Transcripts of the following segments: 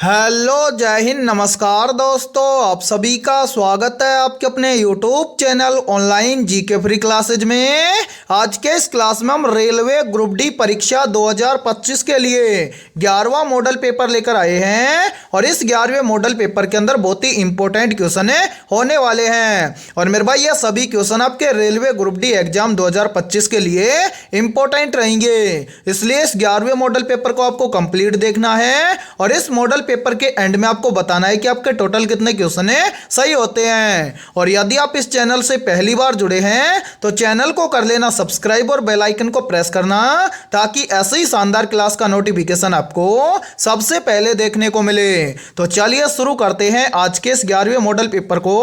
Hello, जय हिंद, नमस्कार दोस्तों। आप सभी का स्वागत है आपके अपने YouTube channel online GK free classes में। आज के इस क्लास में हम रेलवे ग्रुप डी परीक्षा 2025 के लिए 11वां मॉडल पेपर लेकर आए हैं और इस 11वें मॉडल पेपर के अंदर बहुत ही इंपॉर्टेंट क्वेश्चन होने वाले हैं। और मेरे भाई ये सभी क्वेश्चन आपके रेलवे ग्रुप डी एग्जाम 2025 के लिए इंपॉर्टेंट रहेंगे, इसलिए इस 11वें मॉडल पेपर को आपको कंप्लीट देखना है और इस मॉडल पेपर के एंड में आपको बताना है कि आपके टोटल कितने क्वेश्चन सही होते हैं। और यदि आप इस चैनल से पहली बार जुड़े हैं तो चैनल को कर लेना सब्सक्राइब और बेल आइकन को प्रेस करना, ताकि ऐसे ही शानदार क्लास का नोटिफिकेशन आपको सबसे पहले देखने को मिले। तो चलिए शुरू करते हैं आज के इस 11वें मॉडल पेपर को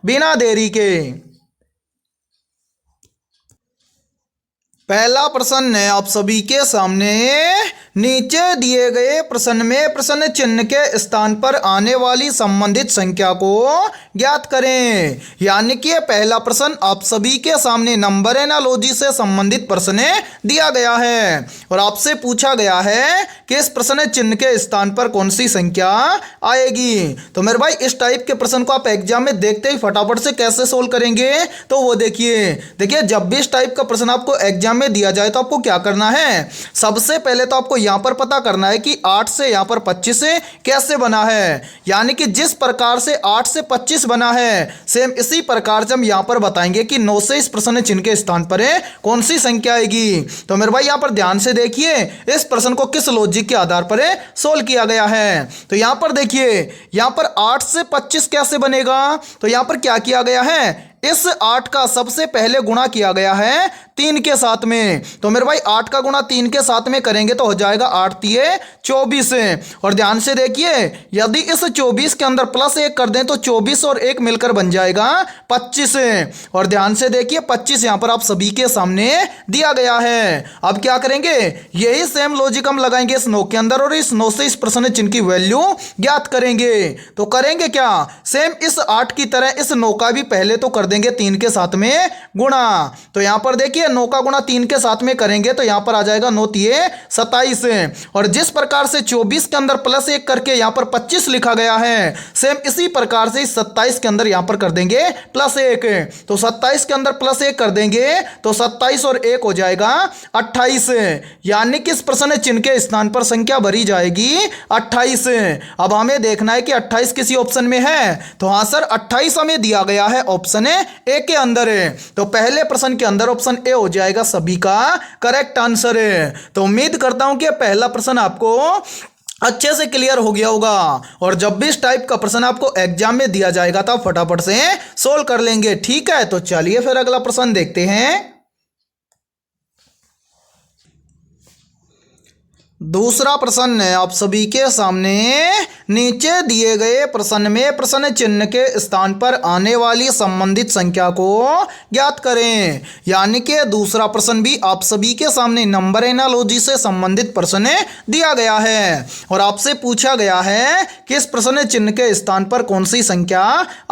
बिना देरी के। पहला प्रश्न है आप सभी के सामने। नीचे दिए गए प्रश्न में प्रश्न चिन्ह के स्थान पर आने वाली संबंधित संख्या को ज्ञात करें। यानी कि पहला प्रश्न आप सभी के सामने नंबर एनालॉजी से संबंधित प्रश्न दिया गया है और आपसे पूछा गया है कि इस प्रश्न चिन्ह के स्थान पर कौन सी संख्या आएगी। तो मेरे भाई इस टाइप के प्रश्न को आप एग्जाम में देखते ही फटाफट से कैसे सोल्व करेंगे, तो वो देखिए जब भी इस टाइप का प्रश्न आपको एग्जाम में दिया जाए तो आपको क्या करना है। सबसे पहले तो आपको यहां पर पता करना है कि 8 से यहां पर 25 से कैसे बना है। यानी कि जिस प्रकार से 8 से 25 बना है सेम इसी प्रकार से हम यहां पर बताएंगे कि 9 से इस प्रश्न चिन्ह के स्थान पर कौन सी संख्या आएगी। तो मेरे भाई यहां पर ध्यान से देखिए इस प्रश्न को किस लॉजिक के आधार पर सोल्व किया गया है। तो यहां पर देखिए यहां पर 8 से 25 कैसे बनेगा। तो यहां पर क्या किया गया है, इस 8 का सबसे पहले गुणा किया गया है 3 के साथ में। तो मेरे भाई 8 का गुणा 3 के साथ में करेंगे तो हो जाएगा 8 तिये 24। और ध्यान से देखिए यदि इस 24 के अंदर प्लस 1 कर दें तो 24 और 1 मिलकर बन जाएगा 25। और ध्यान से देखिए 25 यहां पर आप सभी के सामने दिया गया है। अब क्या करेंगे, यही सेम लॉजिक हम लगाएंगे इस 9 के अंदर और इस 9 से इस प्रश्न चिन्ह की वैल्यू ज्ञात करेंगे। तो करेंगे क्या, सेम इस 8 की तरह इस 9 का भी पहले तो कर देंगे 3 के साथ में गुणा। तो यहां पर देखिए 9 का गुणा 3 के साथ में करेंगे तो यहां पर आ जाएगा 9 तिये 27। और जिस प्रकार से 24 के अंदर प्लस 1 करके यहां पर 25 लिखा गया है सेम इसी प्रकार से 27 के अंदर यहां पर कर देंगे प्लस 1। तो 27 के अंदर प्लस 1 कर देंगे तो 27 और 1 हो जाएगा 28। यानी कि इस प्रश्न चिन्ह के स्थान पर संख्या भरी जाएगी 28। अब हमें देखना है कि 28 किसी ऑप्शन में है। तो हां सर 28 हमें दिया गया है ऑप्शन ए के अंदर है। तो पहले प्रश्न के अंदर ऑप्शन ए हो जाएगा सभी का करेक्ट आंसर है। तो उम्मीद करता हूं कि पहला प्रश्न आपको अच्छे से क्लियर हो गया होगा और जब भी इस टाइप का प्रश्न आपको एग्जाम में दिया जाएगा तो फटाफट से सोल्व कर लेंगे। ठीक है, तो चलिए फिर अगला प्रश्न देखते हैं। दूसरा प्रश्न है आप सभी के सामने। नीचे दिए गए प्रश्न में प्रश्न चिन्ह के स्थान पर आने वाली संबंधित संख्या को ज्ञात करें। यानी कि दूसरा प्रश्न भी आप सभी के सामने नंबर एनालॉजी से संबंधित प्रश्न दिया गया है और आपसे पूछा गया है कि इस प्रश्न चिन्ह के स्थान पर कौन सी संख्या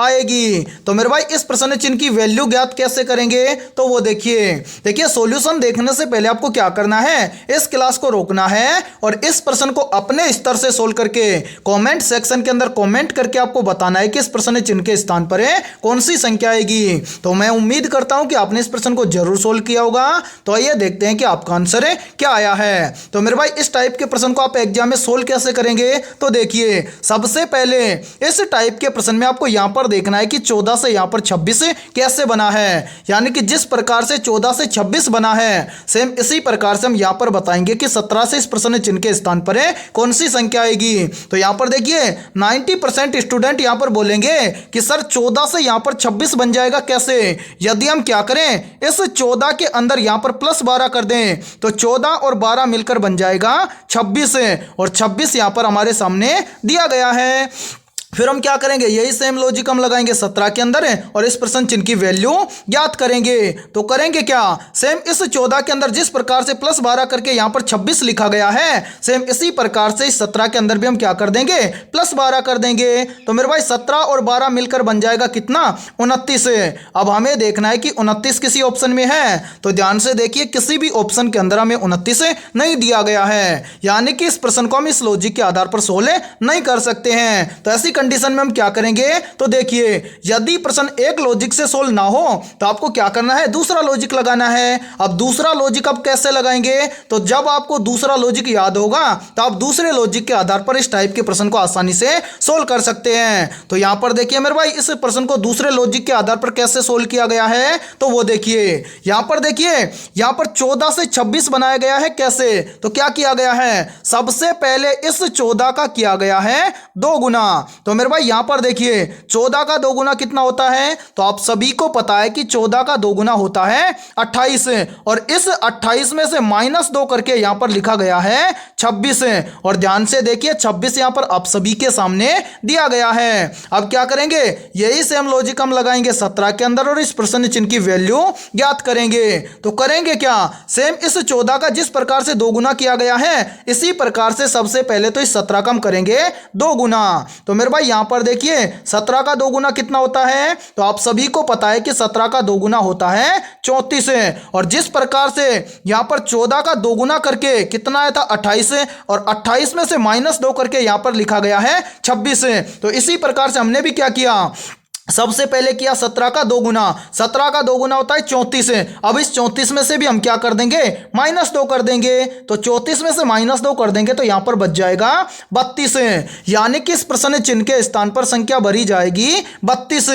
आएगी। तो मेरे भाई इस प्रश्न चिन्ह की वैल्यू ज्ञात कैसे करेंगे, तो वो देखिए सॉल्यूशन देखने से पहले आपको क्या करना है, इस क्लास को रोकना है और इस प्रश्न को अपने स्तर से सोल्व करके कमेंट सेक्शन के अंदर कमेंट करके आपको बताना है कि इस प्रश्न चिन्ह के स्थान पर कौन सी संख्या आएगी। तो मैं उम्मीद करता हूं कि आपने इस प्रश्न को जरूर सोल्व किया होगा। तो आइए देखते हैं कि आपका आंसर क्या आया है। तो मेरे भाई इस टाइप के प्रश्न को आप एग्जाम में सोल्व कैसे करेंगे, तो देखिए सबसे पहले इस टाइप के प्रश्न में आपको यहां पर देखना है कि 14 से यहां पर 26 कैसे बना है। यानी कि जिस प्रकार से 14 से 26 बना है सेम इसी प्रकार से हम यहां पर बताएंगे कि 17 से इस प्रश्न चिन्ह के स्थान पर कौन सी संख्या आएगी। तो यहां पर देखिए 90% स्टूडेंट यहां पर बोलेंगे कि सर 14 से यहां पर 26 बन जाएगा कैसे। यदि हम क्या करें, इस 14 के अंदर यहां पर प्लस 12 कर दें तो 14 और 12 मिलकर बन जाएगा 26 और 26 यहां पर हमारे सामने दिया गया है। फिर हम क्या करेंगे, यही सेम लॉजिक हम लगाएंगे 17 के अंदर है और इस प्रश्न चिन्ह की वैल्यू ज्ञात करेंगे। तो करेंगे क्या, सेम इस 14 के अंदर जिस प्रकार से प्लस 12 करके यहाँ पर 26 लिखा गया है, सेम इसी प्रकार से इस 17 के अंदर भी हम क्या कर देंगे, प्लस 12 कर देंगे। तो मेरे भाई 17 और 12 मिलकर बन जाएगा कितना, 29। अब हमें देखना है कि 29 किसी ऑप्शन में है, तो ध्यान से देखिए किसी भी ऑप्शन के अंदर हमें 29 नहीं दिया गया है, यानी कि इस प्रश्न को हम इस लॉजिक के आधार पर सोल्व नहीं कर सकते हैं। तो ऐसी कंडीशन में हम क्या करेंगे, तो देखिए यदि प्रश्न एक लॉजिक से सोल्व ना हो तो आपको क्या करना है, दूसरा लॉजिक लगाना है। अब दूसरा लॉजिक आप कैसे लगाएंगे, तो जब आपको दूसरा लॉजिक याद होगा तो आप दूसरे लॉजिक के आधार पर इस टाइप के प्रश्न को आसानी से सोल्व कर सकते हैं। तो यहां पर देखिए मेरे भाई इस प्रश्न को दूसरे लॉजिक के आधार पर कैसे सोल्व किया गया है, तो वो देखिए यहां पर देखिए, यहां पर 14 से 26 बनाया गया है। कैसे, तो क्या किया गया है, सबसे पहले इस 14 का किया गया है 2 गुना। तो मेरे भाई यहां पर देखिए 14 का 2 गुना कितना होता है, तो आप सभी को पता है कि 14 का 2 गुना होता है 28, और इस 28 में से -2 करके यहां पर लिखा गया है 26। और ध्यान से देखिए 26 यहां पर आप सभी के सामने दिया गया है। अब क्या करेंगे, यही सेम लॉजिक हम लगाएंगे 17 के अंदर और इस प्रश्न चिन्ह की वैल्यू ज्ञात करेंगे। तो करेंगे क्या, सेम इस 14 का जिस प्रकार से 2 गुना किया गया है, इसी प्रकार से सबसे पहले तो इस 17 का हम करेंगे 2 गुना। तो मेरे भाई यहां पर देखिए 17 का 2 गुना कितना होता है, तो आप सभी को पता है कि 17 का 2 गुना होता है 34। और जिस प्रकार से यहां पर 14 का 2 गुना करके कितना आया था 28, और 28 में से -2 करके यहां पर लिखा गया है 26। तो इसी प्रकार से हमने भी क्या किया, सबसे पहले किया 17 का 2 गुना, 17 का 2 गुना होता है 34। अब इस 34 में से भी हम क्या कर देंगे, -2 कर देंगे। तो 34 में से -2 कर देंगे तो यहां पर बच जाएगा 32, यानी कि इस प्रश्न चिन्ह के स्थान पर संख्या भरी जाएगी 32।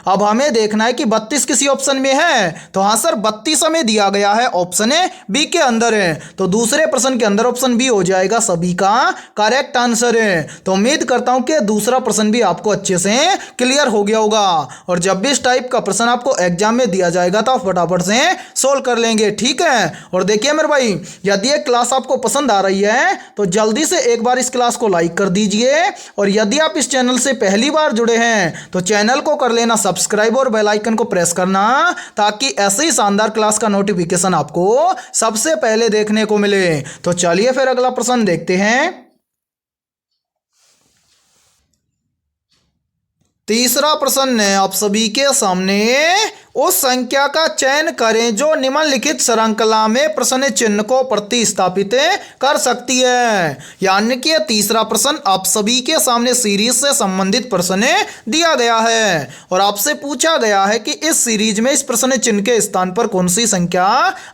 अब हमें देखना है कि 32 किसी ऑप्शन में है, तो हाँ सर 32 हमें दिया गया है ऑप्शन बी के अंदर है, तो दूसरे प्रश्न के अंदर ऑप्शन बी हो जाएगा सभी का करेक्ट आंसर है। तो उम्मीद करता हूं कि दूसरा प्रश्न भी आपको अच्छे से क्लियर हो गया होगा, और जब भी इस टाइप का प्रश्न आपको एग्जाम में दिया जाएगा तो आप फटाफट से सोल्व कर लेंगे, ठीक है। और देखिए मेरे भाई यदि ये क्लास आपको पसंद आ रही है तो जल्दी से एक बार इस क्लास को लाइक कर दीजिए, और यदि आप इस चैनल से पहली बार जुड़े हैं तो चैनल को कर लेना सब्सक्राइब और बेल आइकन को प्रेस करना, ताकि ऐसे ही शानदार क्लास का नोटिफिकेशन आपको सबसे पहले देखने को मिले। तो चलिए फिर अगला प्रश्न देखते हैं। तीसरा प्रश्न है आप सभी के सामने, उस संख्या का चयन करें जो निम्नलिखित श्रृंखला में प्रश्न चिन्ह को प्रतिस्थापित कर सकती है। यानी कि तीसरा प्रश्न आप सभी के सामने सीरीज से संबंधित प्रश्न दिया गया है और आपसे पूछा गया है कि इस सीरीज में इस प्रश्न चिन्ह के स्थान पर कौन सी संख्या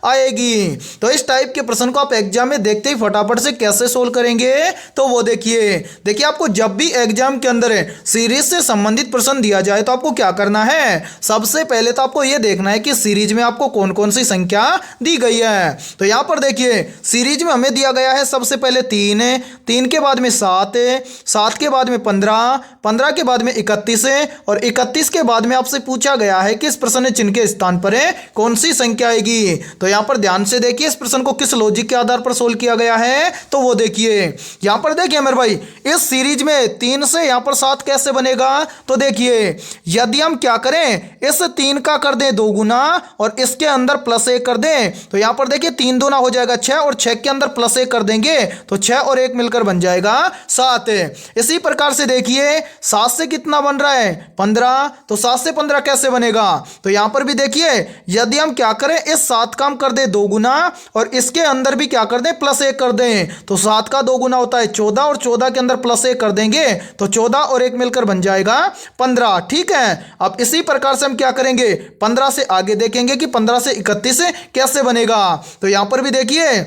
आएगी। तो इस टाइप के प्रश्न को आप एग्जाम में देखते ही फटाफट से कैसे सोल्व करेंगे, तो वो देखिए आपको जब भी एग्जाम के अंदर सीरीज से संबंधित प्रश्न दिया जाए तो आपको क्या करना है, सबसे पहले तो आपको यह देखना है कि सीरीज में आपको कौन कौन सी संख्या दी गई है। तो यहां पर देखिए सीरीज में हमें दिया गया है सबसे पहले 3 है, 3 के बाद में 7 है, 7 के बाद में 15, 15 के बाद में 31 है, और 31 के बाद में आपसे पूछा गया है कि इस प्रश्न चिन्ह के स्थान पर कौन सी संख्या आएगी। तो यहां पर ध्यान से देखिए इस प्रश्न को किस लॉजिक के आधार पर सोल्व किया गया है, तो वो देखिए यहां पर देखिए मेरे भाई इस सीरीज में 3 से यहां पर 7 कैसे बनेगा। तो देखिए यदि हम क्या करें, इस 3 का कर दें 2 गुना और इसके अंदर +1 कर दें, तो यहां पर देखिए 3 दूना हो जाएगा 6, और 6 के अंदर +1 कर देंगे तो 6 और 1 मिलकर बन जाएगा 7। इसी प्रकार से देखिए 7 से कितना बन रहा है 15, तो 7 से 15 कैसे बनेगा। तो यहां पर भी देखिए यदि हम क्या करें, इस 7 का हम कर दें 2 गुना और इसके अंदर भी क्या कर दें +1 कर दें, तो 7 का 2 गुना होता है 14, और 14 के अंदर +1 कर देंगे तो 14 और 1 मिलकर बन जाएगा 15, ठीक है। अब इसी प्रकार से हम क्या करेंगे, 15 से आगे देखेंगे कि 15 से 31 कैसे बनेगा। तो यहां पर भी देखिए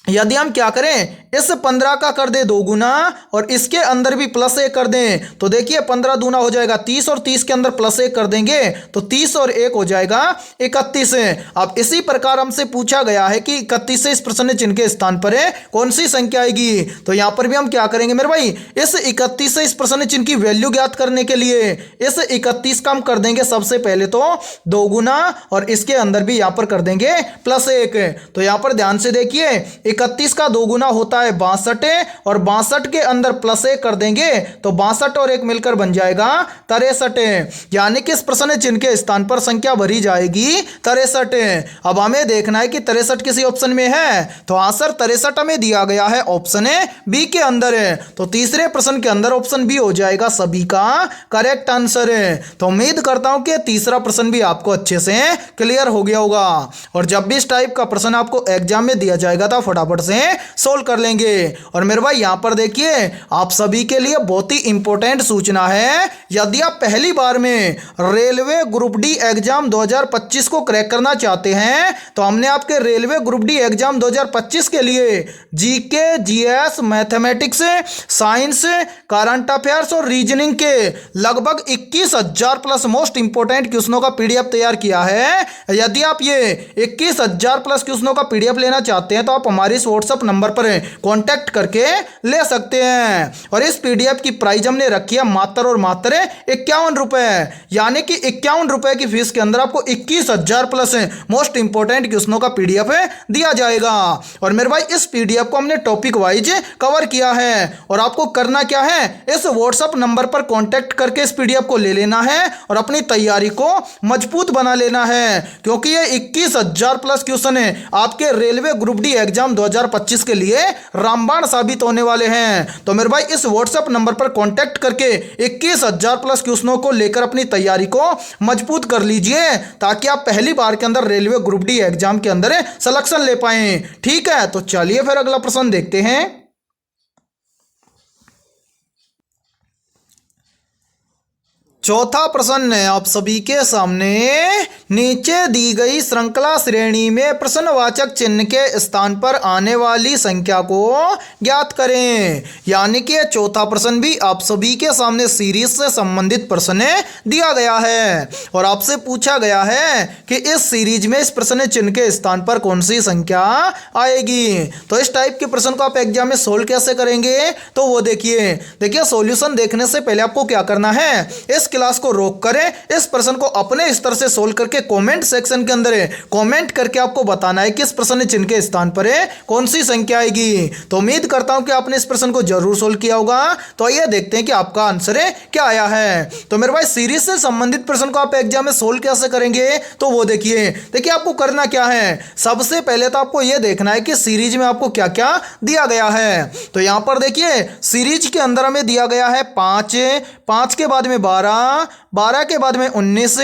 यदि हम क्या करें, इस 15 का कर दे 2 गुना और इसके अंदर भी +1 कर दें, तो देखिए 15 दूना हो जाएगा 30, और 30 के अंदर +1 कर देंगे तो 30 और 1 हो जाएगा 31। अब इसी प्रकार हमसे पूछा गया है कि 31 से इस प्रश्न चिन्ह के स्थान पर कौन सी संख्या आएगी। तो यहां पर भी हम क्या करेंगे मेरे भाई, इस 31 से इस प्रश्न चिन्ह की वैल्यू ज्ञात करने के लिए इस 31 का हम कर देंगे सबसे पहले तो 2 गुना और इसके अंदर भी यहां पर कर देंगे +1। तो यहां पर ध्यान से देखिए 31 का 2 गुना होता है 62 और 62 के अंदर +1 कर देंगे तो 62 और 1 मिलकर बन जाएगा 63। यानी कि इस प्रश्न चिन्ह के स्थान पर संख्या भरी जाएगी 63। अब हमें देखना है कि 63 किसी ऑप्शन में है, तो हाँ सर 63 हमें दिया गया है ऑप्शन ए बी के अंदर है, तो तीसरे प्रश्न के अंदर ऑप्शन बी हो जाएगा सभी का करेक्ट आंसर है। तो उम्मीद करता हूं कि तीसरा प्रश्न भी आपको अच्छे से क्लियर हो गया होगा, और जब भी इस टाइप का प्रश्न आपको एग्जाम में दिया जाएगा तो फटाफट से सोल्व कर लेंगे। और मेरे भाई यहां पर देखिए आप सभी के लिए बहुत ही इंपॉर्टेंट सूचना है, यदि आप पहली बार में रेलवे ग्रुप डी एग्जाम 2025 को क्रैक करना चाहते हैं तो हमने आपके रेलवे ग्रुप डी एग्जाम 2025 के लिए GK, GS, mathematics, science, current affairs और रीजनिंग के लगभग 21,000 प्लस मोस्ट इंपोर्टेंट क्वेश्चनों का पीडीएफ तैयार किया है। यदि आप ये 21,000 प्लस क्वेश्चनों का पीडीएफ लेना चाहते हैं तो आप हमारे इस व्हाट्सएप नंबर पर कांटेक्ट करके ले सकते हैं। और इस पीडीएफ की प्राइस हमने रखी है मात्र और मात्र 51 रुपए, यानी कि 51 रुपए की फीस के अंदर आपको 21,000 प्लस मोस्ट इंपोर्टेंट क्वेश्चनों का पीडीएफ दिया जाएगा। और मेरे भाई इस पीडीएफ को हमने टॉपिक वाइज कवर किया है, और आपको करना क्या है, इस व्हाट्सएप नंबर पर कांटेक्ट करके इस पीडीएफ को ले लेना है और अपनी तैयारी को मजबूत बना लेना है, क्योंकि ये 21,000 प्लस क्वेश्चन है आपके रेलवे ग्रुप डी एग्जाम 2025 के लिए रामबाण साबित होने वाले हैं। तो मेरे भाई इस व्हाट्सएप नंबर पर कांटेक्ट करके 21,000 प्लस क्वेश्चनों को लेकर अपनी तैयारी को मजबूत कर लीजिए, ताकि आप पहली बार के अंदर रेलवे ग्रुप डी एग्जाम के अंदर सिलेक्शन ले पाए। ठीक है, तो चलिए फिर अगला प्रश्न देखते हैं। चौथा प्रश्न है आप सभी के सामने, नीचे दी गई श्रृंखला श्रेणी में प्रश्नवाचक चिन्ह के स्थान पर आने वाली संख्या को ज्ञात करें। यानी कि चौथा प्रश्न भी आप सभी के सामने सीरीज से संबंधित प्रश्न दिया गया है, और आपसे पूछा गया है कि इस सीरीज में इस प्रश्न चिन्ह के स्थान पर कौन सी संख्या आएगी। तो इस टाइप के प्रश्न को आप एग्जाम में सोल्व कैसे करेंगे, तो वो देखिए सॉल्यूशन देखने से पहले आपको क्या करना है, इस क्लास को रोक करें, इस प्रश्न को अपने स्तर से सोल्व करके कमेंट सेक्शन के अंदर कमेंट करके आपको बताना है कि इस प्रश्न चिन्ह के स्थान पर कौन सी संख्या आएगी। तो उम्मीद करता हूं कि आपने इस प्रश्न को जरूर सोल्व किया होगा। तो आइए देखते हैं कि आपका आंसर क्या आया है। तो मेरे भाई सीरीज से संबंधित प्रश्न को आप एग्जाम में सोल्व कैसे करेंगे, तो वो देखिए आपको करना क्या है। सबसे पहले तो आपको यह देखना है कि सीरीज में आपको क्या क्या दिया गया है। तो यहां पर देखिए सीरीज के अंदर हमें दिया गया है 5, 5 के बाद में 12, 12 के बाद में 19,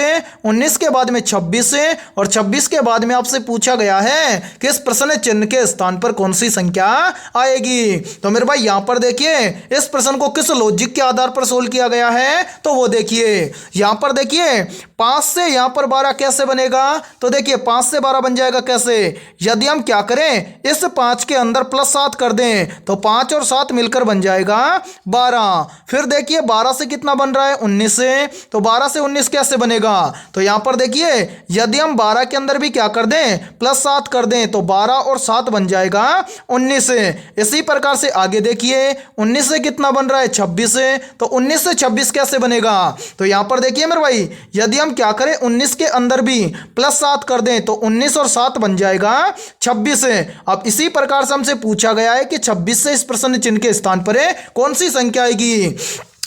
19 के बाद में 26 और 26 के बाद में आपसे पूछा गया है कि इस प्रश्न चिन्ह के स्थान पर कौन सी संख्या आएगी। तो मेरे भाई यहां पर देखिए इस प्रश्न को किस लॉजिक के आधार पर सोल्व किया गया है, तो वो देखिए यहां पर देखिए 5 से यहां पर 12 कैसे बनेगा, तो देखिए 5 से 12 बन जाएगा कैसे, यदि हम क्या करें इस 5 के अंदर +7 कर दें तो 5 और 7 मिलकर बन जाएगा 12। फिर देखिए 12 से कितना बन रहा है 19 से, तो 12 से 19 कैसे बनेगा, तो यहां पर देखिए यदि हम 12 के अंदर भी क्या कर दें +7 कर दें तो 12 और 7 बन जाएगा 19। इसी प्रकार से आगे देखिए 19 से कितना बन रहा है 26 से, तो 19 से 26 कैसे बनेगा, तो यहां पर देखिए मेरे भाई यदि हम क्या करें 19 के अंदर भी +7 कर दें तो 19 और 7 बन जाएगा 26। अब इसी प्रकार से हमसे पूछा गया है कि 26 से इस प्रश्न चिन्ह के स्थान पर कौन सी संख्या आएगी।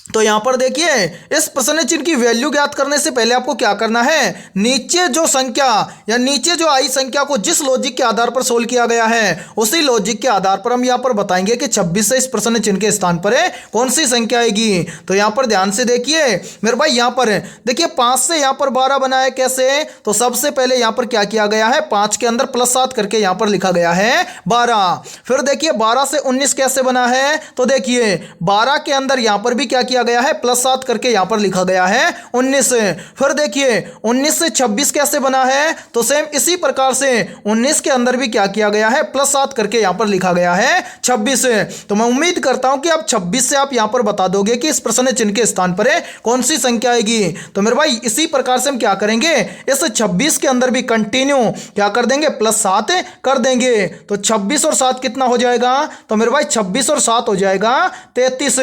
तो यहां पर देखिए इस प्रश्न चिन्ह की वैल्यू ज्ञात करने से पहले आपको क्या करना है, नीचे जो संख्या या नीचे जो आई संख्या को जिस लॉजिक के आधार पर सोल्व किया गया है उसी लॉजिक के आधार पर हम यहां पर बताएंगे कि 26 से इस प्रश्न चिन्ह के स्थान पर कौन सी संख्या आएगी। तो यहां पर ध्यान से देखिए मेरे भाई यहां पर देखिए 5 से यहां पर 12 बना है कैसे, तो सबसे पहले यहां पर क्या किया गया है 5 के अंदर +7 करके यहां पर लिखा गया है 12। फिर देखिए 12 से 19 कैसे बना है, तो देखिए 12 के अंदर यहां पर भी क्या किया गया है +7 करके यहां पर लिखा गया है 19। फिर देखिए 19 से 26 कैसे बना है, तो सेम इसी प्रकार से 19 के अंदर भी क्या किया गया है +7 करके यहां पर लिखा गया है 26। तो मैं उम्मीद करता हूं कि आप 26 से आप यहां पर बता दोगे कि इस प्रश्न चिन्ह के स्थान पर कौन सी संख्या आएगी। तो मेरे भाई इसी प्रकार से हम क्या करेंगे इस 26 के अंदर भी कंटिन्यू क्या कर देंगे +7 कर देंगे, तो 26 और 7 कितना हो जाएगा, तो मेरे भाई 26 और 7 हो जाएगा 33।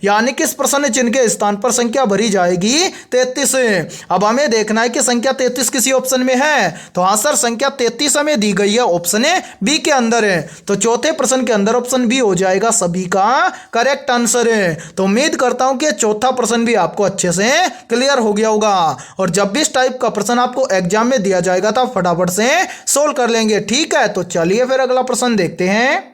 यानी कि इस प्रश्न प्रश्न चिन्ह के स्थान पर संख्या भरी जाएगी 33। अब हमें देखना है कि संख्या 33 किसी ऑप्शन में है। तो हाँ सर, संख्या 33 हमें दी गई है, ऑप्शन है बी के अंदर है। तो चौथे प्रश्न के अंदर ऑप्शन बी हो जाएगा सभी का करेक्ट आंसर है। तो उम्मीद करता हूं कि चौथा प्रश्न भी आपको अच्छे से क्लियर हो गया होगा। और जब भी इस टाइप का प्रश्न आपको एग्जाम में दिया जाएगा तो आप फटाफट से सोल्व कर लेंगे। ठीक है, तो चलिए फिर अगला प्रश्न देखते हैं।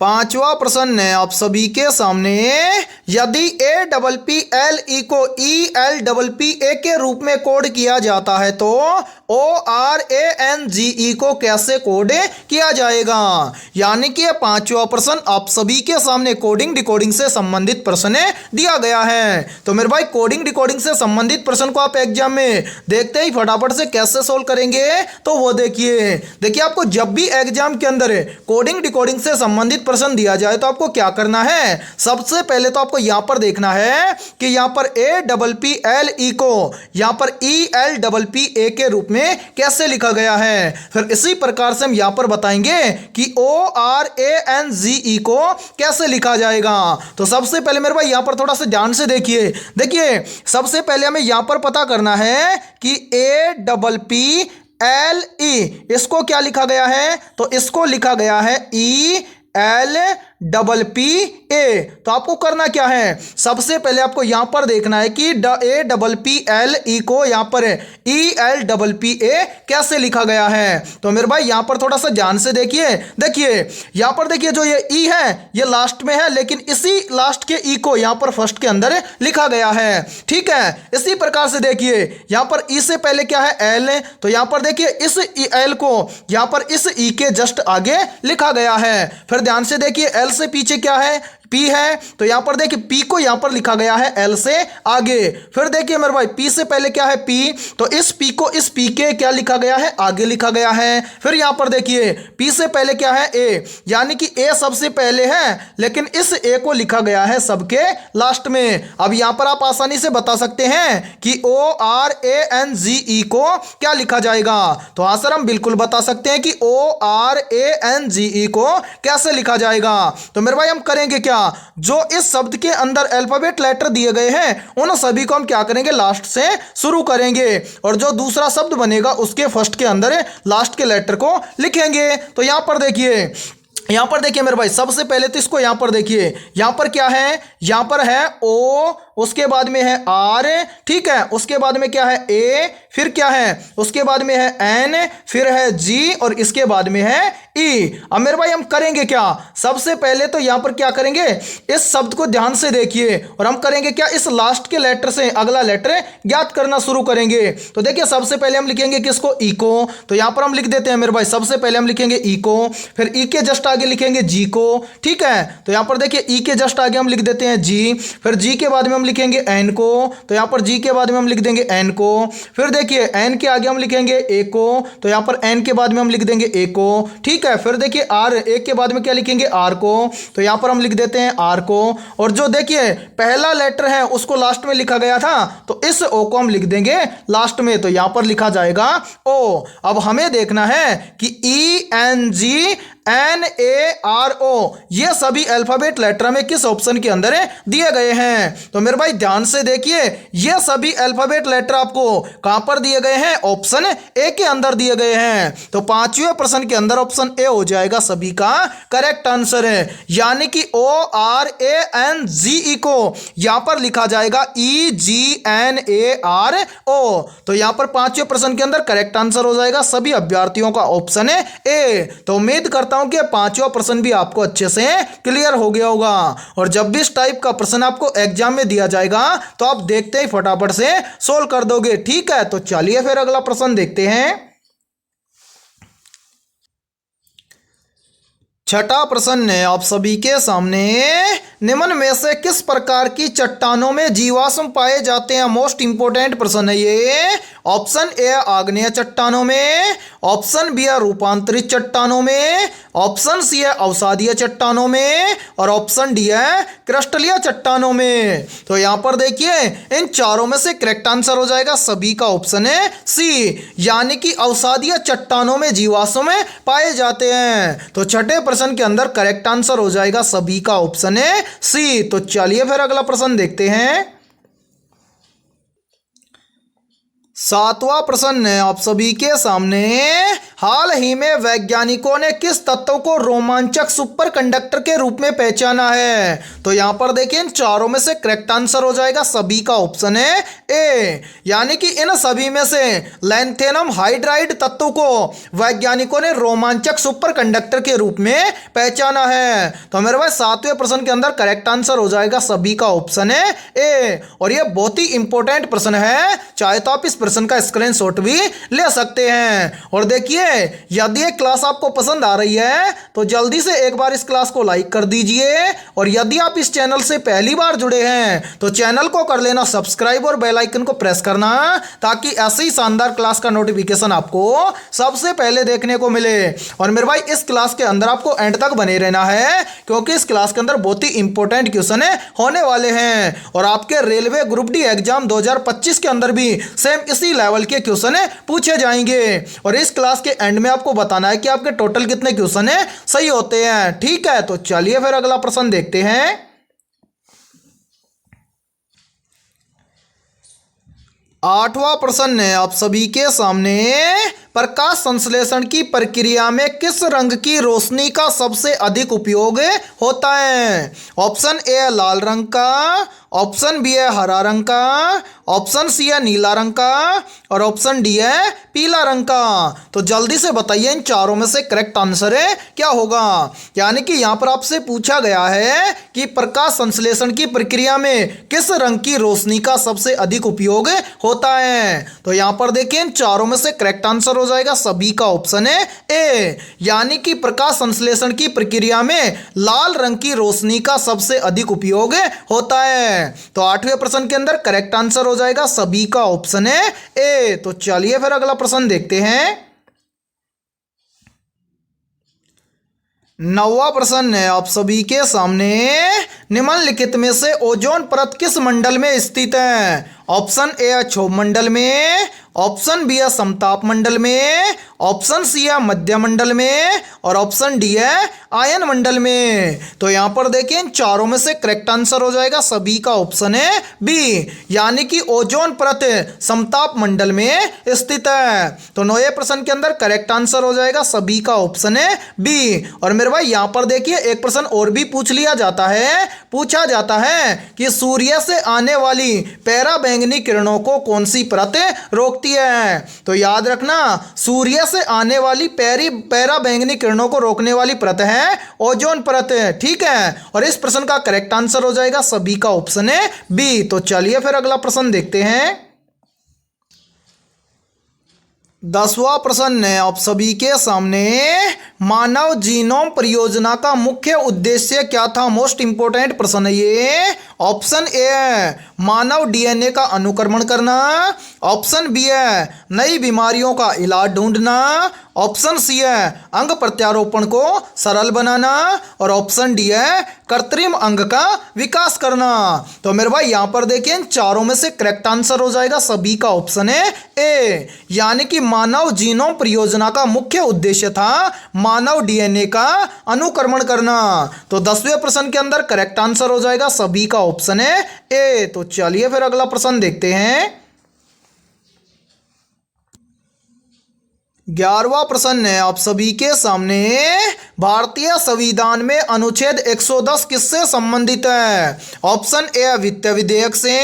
पांचवा प्रश्न है आप सभी के सामने, यदि A double P L E को E L double P A के रूप में कोड किया जाता है तो O R A N G ई को कैसे कोड किया जाएगा। यानी कि पांचवा प्रश्न आप सभी के सामने कोडिंग डिकोडिंग से संबंधित प्रश्न दिया गया है। तो मेरे भाई कोडिंग डिकोडिंग से संबंधित प्रश्न को आप एग्जाम में देखते ही फटाफट से कैसे सोल्व करेंगे, तो वो देखिए आपको जब भी एग्जाम के अंदर कोडिंग डिकोडिंग से संबंधित प्रश्न दिया जाए तो आपको क्या करना है। सबसे पहले तो आपको यहां पर देखना है कि यहां पर ए डबल पी एल ई को यहां पर ई एल डबल पी ए के रूप में कैसे लिखा गया है। फिर इसी प्रकार से हम यहां पर बताएंगे कि O R A N G ई को कैसे लिखा जाएगा। तो सबसे पहले मेरे भाई यहां पर थोड़ा सा ध्यान से देखिए सबसे पहले हमें यहां पर पता करना है कि ए डबल पी एल ई इसको क्या लिखा गया है। तो इसको लिखा गया है ई एल डबल पी ए। तो आपको करना क्या है, सबसे पहले आपको यहां पर देखना है कि ए डबल पी एल ई को यहां पर ई एल डबल पी ए कैसे लिखा गया है। तो मेरे भाई यहां पर थोड़ा सा ध्यान से देखिए यहां पर देखिए जो ये ई है ये लास्ट में है, लेकिन इसी लास्ट के ई को यहां पर फर्स्ट के अंदर लिखा गया है। ठीक है, इसी प्रकार से देखिए यहां पर ई से पहले क्या है एल, तो यहां पर देखिए इस एल को यहां पर इस ई के जस्ट आगे लिखा गया है। फिर ध्यान से देखिए एल से पीछे क्या है पी है, तो यहां पर देखिए पी को यहां पर लिखा गया है एल से आगे। फिर देखिए मेरे भाई पी से पहले क्या है पी, तो इस पी को इस पी के क्या लिखा गया है आगे लिखा गया है। फिर यहां पर देखिए पी से पहले क्या है ए, यानी कि ए सबसे पहले है लेकिन इस ए को लिखा गया है सबके लास्ट में। अब यहां पर आप आसानी से बता सकते हैं कि O R A N G ई को क्या लिखा जाएगा। तो हाँ सर, हम बिल्कुल बता सकते हैं कि O R A N G ई को कैसे लिखा जाएगा। तो मेरे भाई हम करेंगे क्या, जो इस शब्द के अंदर अल्फाबेट लेटर दिए गए हैं उन सभी को हम क्या करेंगे लास्ट से शुरू करेंगे, और जो दूसरा शब्द बनेगा उसके फर्स्ट के अंदर लास्ट के लेटर को लिखेंगे। तो यहां पर देखिए मेरे भाई सबसे पहले तो इसको यहां पर देखिए, यहां पर क्या है, यहां पर है ओ, उसके बाद में है आर, ठीक है, उसके बाद में क्या है ए, फिर क्या है उसके बाद में है एन, फिर है जी और इसके बाद में है ई। अब मेरे भाई हम करेंगे क्या, सबसे पहले तो यहां पर क्या करेंगे, इस शब्द को ध्यान से देखिए और हम करेंगे क्या, इस लास्ट के लेटर से अगला लेटर ज्ञात करना शुरू करेंगे। तो देखिए सबसे पहले हम लिखेंगे किसको, ई को। तो यहां पर हम लिख देते हैं मेरे भाई, सबसे पहले हम लिखेंगे ई को, फिर ई के जस्ट आगे लिखेंगे जी को। ठीक है, तो यहां पर देखिए ई के जस्ट आगे हम लिख देते हैं जी, फिर जी के बाद में हम लिखेंगे एन को, तो यहां पर जी के बाद में हम लिख देंगे एन को, फिर देखिए एन के आगे हम लिखेंगे ए को, तो यहां पर एन के बाद में हम लिख देंगे ए को। ठीक है, फिर देखिए आर, ए के बाद में क्या लिखेंगे आर को, तो यहां पर हम लिख देते हैं आर को, और जो देखिए पहला लेटर है उसको लास्ट में लिखा गया था तो इस ओ को हम लिख देंगे लास्ट में, तो यहां पर लिखा जाएगा ओ। अब हमें देखना है कि E N G N A R O ये सभी अल्फाबेट लेटर में किस ऑप्शन के अंदर दिए गए हैं। तो मेरे भाई ध्यान से देखिए ये सभी अल्फाबेट लेटर आपको कहां पर दिए गए हैं, ऑप्शन ए के अंदर दिए गए हैं। तो पांचवें प्रश्न के अंदर ऑप्शन ए हो जाएगा सभी का करेक्ट आंसर है, यानी कि O R A N G ई को यहां पर लिखा जाएगा ई जी एन ए आर ओ। तो यहां पर पांचवें प्रश्न के अंदर करेक्ट आंसर हो जाएगा सभी अभ्यर्थियों का ऑप्शन है ए। तो उम्मीद करता हूं कि पांचवा प्रश्न भी आपको अच्छे से क्लियर हो गया होगा, और जब भी इस टाइप का प्रश्न आपको एग्जाम में दिया जाएगा तो आप देखते ही फटाफट से सोल्व कर दोगे। ठीक है, तो चलिए फिर अगला प्रश्न देखते हैं। छठा प्रश्न है आप सभी के सामने, निम्न में से किस प्रकार की चट्टानों में जीवाश्म पाए जाते हैं। मोस्ट इंपोर्टेंट प्रश्न है ये। ऑप्शन ए आग्नेय चट्टानों में, ऑप्शन बी है रूपांतरित चट्टानों में, ऑप्शन सी है अवसादीय चट्टानों में, और ऑप्शन डी है क्रिस्टलीय चट्टानों में। तो यहां पर देखिए इन चारों में से करेक्ट आंसर हो जाएगा सभी का ऑप्शन है सी, यानी कि अवसादीय चट्टानों में जीवाश्म पाए जाते हैं। तो छठे प्रश्न प्रश्न के अंदर करेक्ट आंसर हो जाएगा सभी का ऑप्शन है सी। तो चलिए फिर अगला प्रश्न देखते हैं। सातवां प्रश्न है आप सभी के सामने। हाल ही में वैज्ञानिकों ने किस तत्व को रोमांचक सुपर कंडक्टर के रूप में पहचाना है? तो यहां पर देखिए इन चारों में से करेक्ट आंसर हो जाएगा सभी का ऑप्शन है ए, यानी कि इन सभी में से लैंथेनम हाइड्राइड तत्व को वैज्ञानिकों ने रोमांचक सुपर कंडक्टर के रूप में पहचाना है। तो मेरे भाई सातवें प्रश्न के अंदर करेक्ट आंसर हो जाएगा सभी का ऑप्शन है ए। और यह बहुत ही इंपॉर्टेंट प्रश्न है, चाहे तो आप इस प्रश्न का स्क्रीनशॉट भी ले सकते हैं। और देखिए यदि ये क्लास आपको पसंद आ रही है तो जल्दी से एक बार इस क्लास को लाइक कर दीजिए। और यदि आप इस चैनल से पहली बार जुड़े हैं तो चैनल को कर लेना सब्सक्राइब और बेल आइकन को प्रेस करना, ताकि ऐसी शानदार क्लास का नोटिफिकेशन आपको सबसे पहले देखने को मिले। और मेरे भाई इस क्लास के अंदर आपको एंड तक बने रहना है, क्योंकि इस क्लास के अंदर बहुत ही इंपॉर्टेंट क्वेश्चन होने वाले हैं। और आपके रेलवे ग्रुप डी एग्जाम 2025 के अंदर भी सेम इसी लेवल के क्वेश्चन पूछे जाएंगे। और इस क्लास के एंड में आपको बताना है कि आपके टोटल कितने क्वेश्चन सही होते हैं। ठीक है, तो चलिए फिर अगला प्रश्न देखते हैं। आठवां प्रश्न है आप सभी के सामने। प्रकाश संश्लेषण की प्रक्रिया में किस रंग की रोशनी का सबसे अधिक उपयोग होता है? ऑप्शन ए है लाल रंग का, ऑप्शन बी है हरा रंग का, ऑप्शन सी है नीला रंग का और ऑप्शन डी है पीला रंग का। तो जल्दी से बताइए इन चारों में से करेक्ट आंसर क्या होगा? यानी कि यहां पर आपसे पूछा गया है कि प्रकाश संश्लेषण की प्रक्रिया में किस रंग की रोशनी का सबसे अधिक उपयोग होता है। तो यहां पर देखिए इन चारों में से करेक्ट आंसर हो जाएगा सभी का ऑप्शन है ए, यानी कि प्रकाश संश्लेषण की प्रक्रिया में लाल रंग की रोशनी का सबसे अधिक उपयोग होता है। तो आठवें प्रश्न के अंदर करेक्ट आंसर हो जाएगा सभी का ऑप्शन है ए। तो चलिए फिर अगला प्रश्न देखते हैं। नौवां प्रश्न है आप सभी के सामने। निम्नलिखित में से ओजोन परत किस मंडल में स्थित है? ऑप्शन ए है क्षोभ मंडल में, ऑप्शन बी है समताप मंडल में, ऑप्शन सी है मध्य मंडल में और ऑप्शन डी है आयन मंडल में। तो यहां पर देखिए इन चारों में से करेक्ट आंसर हो जाएगा सभी का ऑप्शन है बी, यानी कि ओजोन परत समताप मंडल में स्थित है। तो नौवें प्रश्न के अंदर करेक्ट आंसर हो जाएगा सभी का ऑप्शन है बी। और मेरे भाई यहां पर देखिए एक प्रश्न और भी पूछा जाता है कि सूर्य से आने वाली पराबैंगनी किरणों को कौन सी परत रोकती है? तो याद रखना सूर्य से आने वाली पराबैंगनी किरणों को रोकने वाली परत है ओजोन परत। ठीक है, और इस प्रश्न का करेक्ट आंसर हो जाएगा सभी का ऑप्शन है बी। तो चलिए फिर अगला प्रश्न देखते हैं। 10वां प्रश्न है आप सभी के सामने। मानव जीनोम परियोजना का मुख्य उद्देश्य क्या था? मोस्ट इंपोर्टेंट प्रश्न है ये। ऑप्शन ए है मानव डीएनए का अनुक्रमण करना, ऑप्शन बी है नई बीमारियों का इलाज ढूंढना, ऑप्शन सी है अंग प्रत्यारोपण को सरल बनाना और ऑप्शन डी है कृत्रिम अंग का विकास करना। तो मेरे भाई यहां पर देखिए इन चारों में से करेक्ट आंसर हो जाएगा सभी का ऑप्शन है ए, यानी कि मानव जीनोम परियोजना का मुख्य उद्देश्य था मानव डीएनए का अनुक्रमण करना। तो 10वें प्रश्न के अंदर करेक्ट आंसर हो जाएगा सभी का ऑप्शन है ए। तो चलिए फिर अगला प्रश्न देखते हैं। 11वां प्रश्न है आप सभी के सामने। भारतीय संविधान में अनुच्छेद 110 किससे संबंधित है? ऑप्शन ए है वित्त विधेयक से,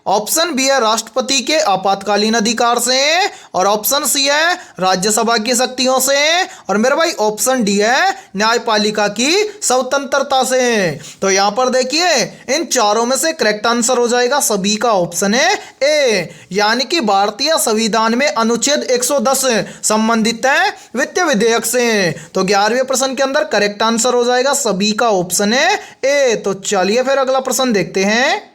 ऑप्शन बी है राष्ट्रपति के आपातकालीन अधिकार से और ऑप्शन सी है राज्यसभा की शक्तियों से और मेरे भाई ऑप्शन डी है न्यायपालिका की स्वतंत्रता से। तो यहां पर देखिए इन चारों में से करेक्ट आंसर हो जाएगा सभी का ऑप्शन है ए, यानी कि भारतीय संविधान में अनुच्छेद 110 संबंधित है वित्त विधेयक से। तो 11वें प्रश्न के अंदर करेक्ट आंसर हो जाएगा सभी का ऑप्शन है ए। तो चलिए फिर अगला प्रश्न देखते हैं।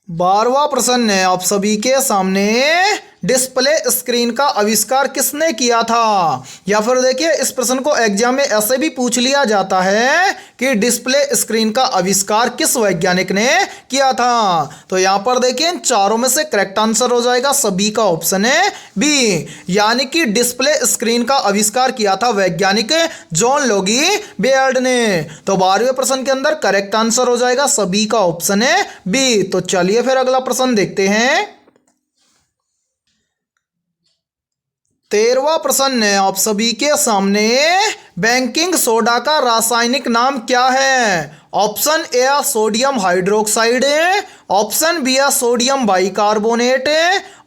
12वां प्रश्न है आप सभी के सामने। डिस्प्ले स्क्रीन का आविष्कार किसने किया था। या फिर देखिए इस प्रश्न को एग्जाम में ऐसे भी पूछ लिया जाता है कि डिस्प्ले स्क्रीन का आविष्कार किस वैज्ञानिक ने किया था। तो यहां पर देखिए इन चारों में से करेक्ट आंसर हो जाएगा सभी का ऑप्शन है बी, यानी कि डिस्प्ले स्क्रीन का आविष्कार किया था वैज्ञानिक जॉन लोगी बेयर्ड ने। तो 12वें प्रश्न के अंदर करेक्ट आंसर हो जाएगा सभी का ऑप्शन है बी। तो चलिए फिर अगला प्रश्न देखते हैं। 13वां प्रश्न है आप सभी के सामने, बेकिंग सोडा का रासायनिक नाम क्या है। ऑप्शन ए है सोडियम हाइड्रोक्साइड, ऑप्शन बी है सोडियम बाइकार्बोनेट,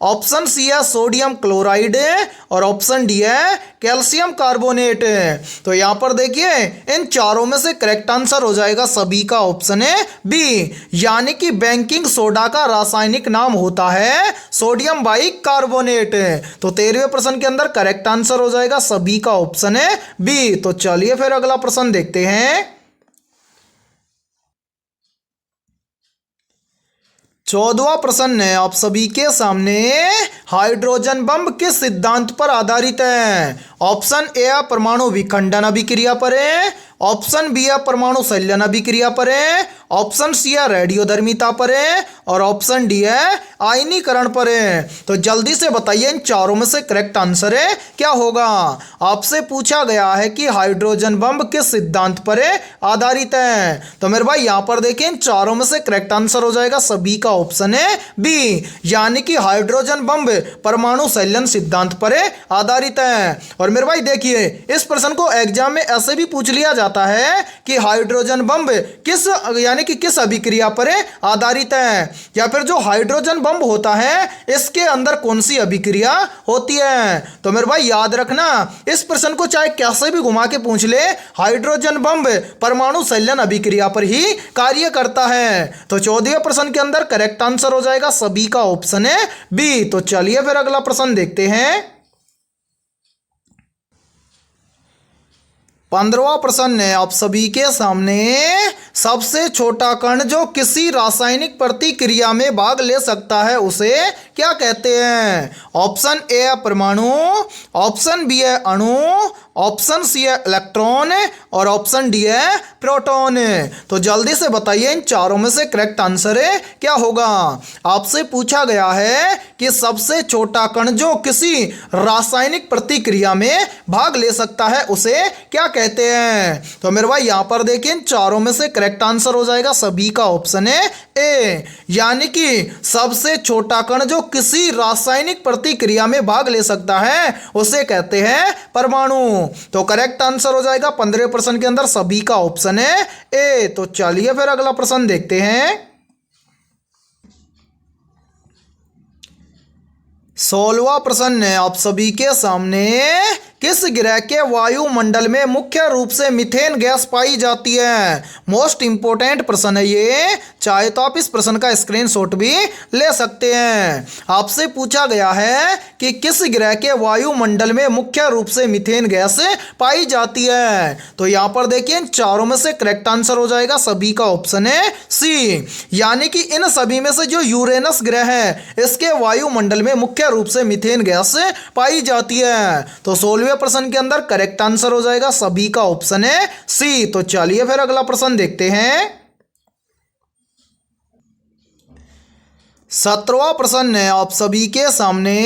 ऑप्शन सी है सोडियम क्लोराइड और ऑप्शन डी है कैल्शियम कार्बोनेट। तो यहां पर देखिए इन चारों में से करेक्ट आंसर हो जाएगा सभी का ऑप्शन है बी, यानी कि बेकिंग सोडा का रासायनिक नाम होता है सोडियम बाइकार्बोनेट। तो 13वें प्रश्न के अंदर करेक्ट आंसर हो जाएगा सभी का ऑप्शन है बी। तो चलिए फिर अगला प्रश्न देखते हैं। 14वां प्रश्न है आप सभी के सामने, हाइड्रोजन बम किस सिद्धांत पर आधारित है। ऑप्शन ए है परमाणु विखंडन अभिक्रिया पर है, ऑप्शन बी है परमाणु संलयन अभिक्रिया पर है, ऑप्शन सी है रेडियोधर्मिता पर है और ऑप्शन डी है आयनीकरण पर है। तो जल्दी से बताइए इन चारों में से करेक्ट आंसर है क्या होगा। आपसे पूछा गया है कि हाइड्रोजन बम किस सिद्धांत पर आधारित है। तो मेरे भाई यहां पर देखिए इन चारों में से करेक्ट आंसर हो जाएगा सभी का ऑप्शन है बी, यानी कि हाइड्रोजन बम परमाणु संलयन सिद्धांत पर आधारित है। और मेरे भाई देखिए इस प्रश्न को एग्जाम में ऐसे भी पूछ लिया जाता है कि हाइड्रोजन बम किस यानी कि किस अभिक्रिया पर आधारित है, या फिर जो हाइड्रोजन बम होता है इसके अंदर कौन सी अभिक्रिया होती है। तो मेरे भाई याद रखना इस प्रश्न को चाहे कैसे भी घुमा के पूछ ले, हाइड्रोजन बम परमाणु संलयन अभिक्रिया पर ही कार्य करता है। तो 14वें प्रश्न के अंदर करेक्ट आंसर हो जाएगा सभी का ऑप्शन है बी। तो चलिए फिर अगला प्रश्न देखते हैं। 15वां प्रश्न है आप सभी के सामने, सबसे छोटा कण जो किसी रासायनिक प्रतिक्रिया में भाग ले सकता है उसे क्या कहते हैं। ऑप्शन ए है परमाणु, ऑप्शन बी है अणु, ऑप्शन सी है इलेक्ट्रॉन और ऑप्शन डी है प्रोटॉन। तो जल्दी से बताइए इन चारों में से करेक्ट आंसर है क्या होगा। आपसे पूछा गया है कि सबसे छोटा कण जो किसी रासायनिक प्रतिक्रिया में भाग ले सकता है उसे क्या कहते हैं। तो मेरे भाई यहां पर देखिए इन चारों में से करेक्ट आंसर हो जाएगा सभी का ऑप्शन है ए, यानी कि सबसे छोटा कण जो किसी रासायनिक प्रतिक्रिया में भाग ले सकता है उसे कहते हैं परमाणु। तो करेक्ट आंसर हो जाएगा 15वें प्रश्न के अंदर सभी का ऑप्शन है ए। तो चलिए फिर अगला प्रश्न देखते हैं। 16वां प्रश्न है आप सभी के सामने, किस ग्रह के वायुमंडल में मुख्य रूप से मीथेन गैस पाई जाती है। मोस्ट इंपोर्टेंट प्रश्न है ये, चाहे तो आप इस प्रश्न का स्क्रीनशॉट भी ले सकते हैं। आपसे पूछा गया है कि किस ग्रह के वायुमंडल में मुख्य रूप से मीथेन गैस पाई जाती है। तो यहां पर देखिए इन चारों में से करेक्ट आंसर हो जाएगा सभी का ऑप्शन है सी, यानी कि इन सभी में से जो यूरेनस ग्रह है इसके वायुमंडल में मुख्य रूप से मीथेन गैस पाई जाती है। तो 16वें प्रश्न के अंदर करेक्ट आंसर हो जाएगा सभी का ऑप्शन है सी। तो चलिए फिर अगला प्रश्न देखते हैं। 17वां प्रश्न है आप सभी के सामने,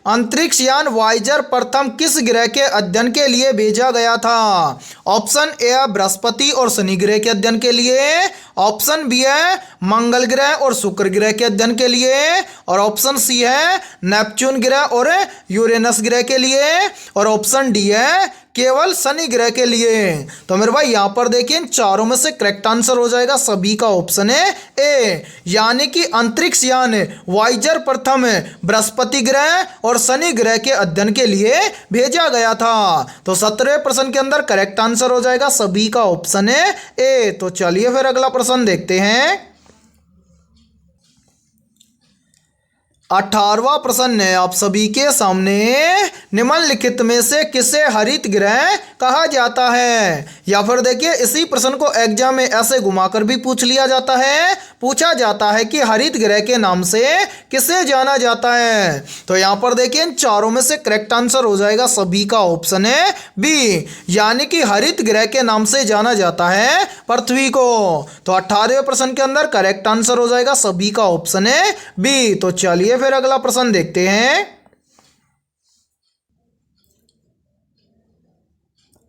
अंतरिक्ष यान वाइजर प्रथम किस ग्रह के अध्ययन के लिए भेजा गया था। ऑप्शन ए है बृहस्पति और शनि ग्रह के अध्ययन के लिए, ऑप्शन बी है मंगल ग्रह और शुक्र ग्रह के अध्ययन के लिए और ऑप्शन सी है नेपच्यून ग्रह और यूरेनस ग्रह के लिए और ऑप्शन डी है केवल शनि ग्रह के लिए। तो मेरे भाई यहां पर देखिए इन चारों में से करेक्ट आंसर हो जाएगा सभी का ऑप्शन है ए, यानी कि अंतरिक्ष यान वाइजर प्रथम बृहस्पति ग्रह और शनि ग्रह के अध्ययन के लिए भेजा गया था। तो 17वें प्रश्न के अंदर करेक्ट आंसर हो जाएगा सभी का ऑप्शन है ए। तो चलिए फिर अगला प्रश्न देखते हैं। 18वां प्रश्न है आप सभी के सामने, निम्नलिखित में से किसे हरित गृह कहा जाता है? या फिर देखिए इसी प्रश्न को एग्जाम में ऐसे घुमाकर भी पूछ लिया जाता है, पूछा जाता है कि हरित गृह के नाम से किसे जाना जाता है। तो यहाँ पर देखिए इन चारों में से करेक्ट आंसर हो जाएगा सभी का ऑप्शन है बी, यानी कि हरित गृह के नाम से जाना जाता है पृथ्वी को। तो 18वें प्रश्न के अंदर करेक्ट आंसर हो जाएगा सभी का ऑप्शन है बी। तो चलिए फिर अगला प्रश्न देखते हैं।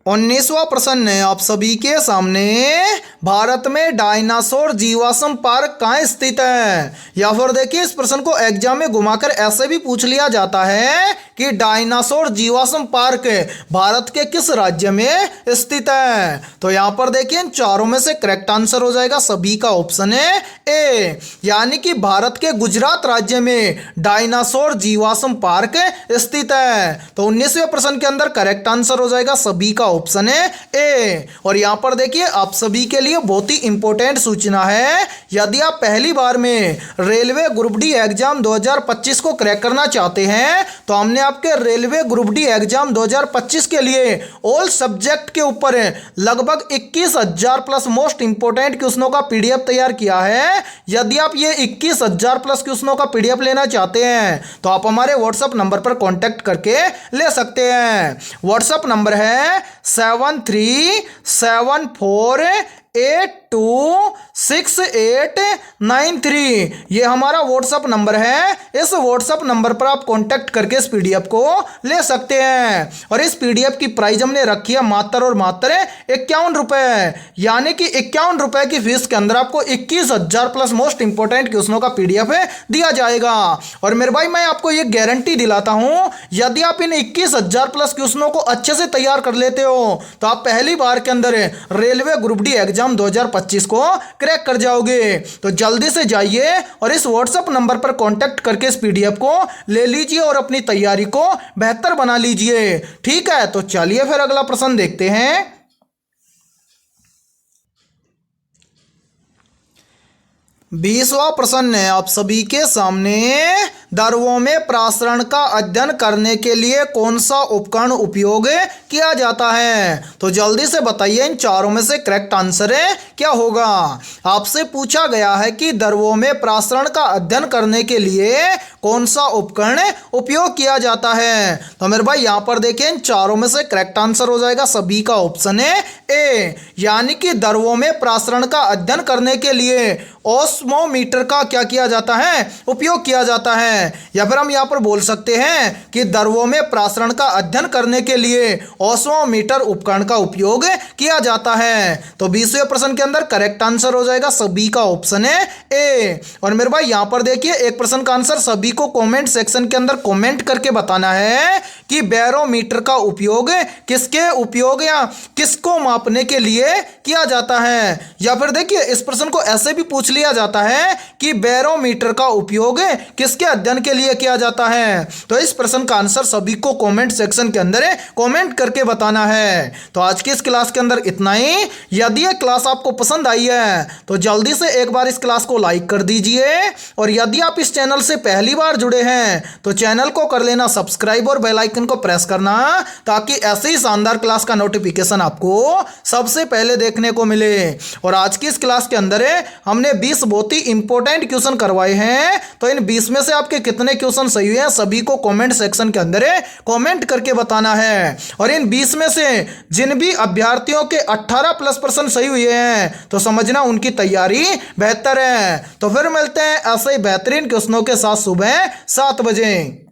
19वां प्रश्न है आप सभी के सामने, भारत में डायनासोर जीवाश्म पार्क कहाँ स्थित है? या फिर देखिए इस प्रश्न को एग्जाम में घुमाकर ऐसे भी पूछ लिया जाता है कि डायनासोर जीवाश्म पार्क भारत के किस राज्य में स्थित है? तो यहाँ पर देखिए इन चारों में से करेक्ट आंसर हो जाएगा सभी का ऑप्शन है ए, यानी कि भारत के गुजरात राज्य में डायनासोर जीवाश्म पार्क स्थित है। तो 19वें प्रश्न के अंदर करेक्ट आंसर हो जाएगा सभी का ऑप्शन है ए। और यहां पर देखिए आप सभी के लिए बहुत ही इंपॉर्टेंट सूचना है, यदि आप पहली बार में रेलवे ग्रुप डी एग्जाम 2025 को क्रैक करना चाहते हैं तो हमने आपके रेलवे ग्रुप डी एग्जाम 2025 के लिए ऑल सब्जेक्ट के ऊपर लगभग 21,000 प्लस मोस्ट इंपोर्टेंट क्वेश्चनों का पीडीएफ तैयार किया है। यदि आप ये 21,000 प्लस क्वेश्चनों का पीडीएफ लेना चाहते हैं तो आप हमारे व्हाट्सएप नंबर पर कॉन्टैक्ट करके ले सकते हैं। व्हाट्सएप नंबर है 7374826893। ये हमारा व्हाट्सएप नंबर है। इस व्हाट्सएप नंबर पर आप कांटेक्ट करके इस पीडीएफ को ले सकते हैं। और इस पीडीएफ की प्राइस हमने रखी है मात्र और मात्र 51 रुपए, यानी कि 51 रुपए की फीस के अंदर आपको 21,000 प्लस मोस्ट इंपोर्टेंट क्वेश्चनों का पीडीएफ दिया जाएगा। और मेरे भाई मैं आपको ये गारंटी दिलाता हूं, यदि आप इन 21,000 प्लस क्वेश्चनों को अच्छे से तैयार कर लेते हो तो आप पहली बार के अंदर रेलवे ग्रुप डी एग्जाम 2025 को क्रैक कर जाओगे। तो जल्दी से जाइए और इस व्हाट्सएप नंबर पर कांटेक्ट करके इस पीडीएफ को ले लीजिए और अपनी तैयारी को बेहतर बना लीजिए। ठीक है, तो चलिए फिर अगला प्रश्न देखते हैं। 20वां प्रश्न है आप सभी के सामने, दर्वों में प्रासरण का अध्ययन करने के लिए कौन सा उपकरण उपयोग किया जाता है? तो जल्दी से बताइए इन चारों में से करेक्ट आंसर क्या होगा। आपसे पूछा गया है कि दर्वों में प्रासरण का अध्ययन करने के लिए कौन सा उपकरण उपयोग किया जाता है? तो मेरे भाई यहाँ पर देखें इन चारों में से करेक्ट आंसर हो जाएगा सभी का ऑप्शन है ए, यानी कि दर्वों में प्रासरण का अध्ययन करने के लिए ओस्मोमीटर का क्या किया जाता है? उपयोग किया जाता है। या फिर हम यहां पर बोल सकते हैं कि दर्वों में प्रासरण का अध्ययन करने के लिए ओस्मोमीटर उपकरण का उपयोग किया जाता है। तो 20वें प्रश्न के अंदर करेक्ट आंसर हो जाएगा सभी का ऑप्शन है ए। और मेरे भाई यहां पर देखिए एक प्रश्न का आंसर सभी को कमेंट सेक्शन के अंदर कमेंट करके बताना है कि बैरोमीटर का उपयोग किसके उपयोग या किसको मापने के लिए किया जाता है। या फिर देखिए इस प्रश्न को ऐसे भी पूछ लिया जाता है कि बैरोमीटर का उपयोग किसके अध्ययन के लिए किया जाता है। तो इस प्रश्न का आंसर सभी को कमेंट सेक्शन के अंदर कमेंट करके बताना है। तो आज की इस क्लास के अंदर इतना ही। यदि यह क्लास आपको पसंद आई है तो जल्दी से एक बार इस क्लास को लाइक कर दीजिए। और यदि आप इस चैनल से पहली बार जुड़े हैं तो चैनल को कर लेना सब्सक्राइब और बेल आइकन को प्रेस करना, ताकि ऐसे ही शानदार क्लास का नोटिफिकेशन आपको सबसे पहले देखने को मिले। और आज की इस क्लास के अंदर हमने 20 बहुत ही इंपॉर्टेंट क्वेश्चन करवाए हैं। तो इन 20 में से आपके कितने क्वेश्चन सही हुए हैं सभी को कमेंट सेक्शन के अंदर कमेंट करके बताना है। और इन 20 में से जिन भी अभ्यर्थियों के 18 प्लस % सही हुए हैं तो समझना उनकी तैयारी बेहतर है। तो फिर मिलते हैं ऐसे ही बेहतरीन क्वेश्चनों के साथ सुबह 7 बजे।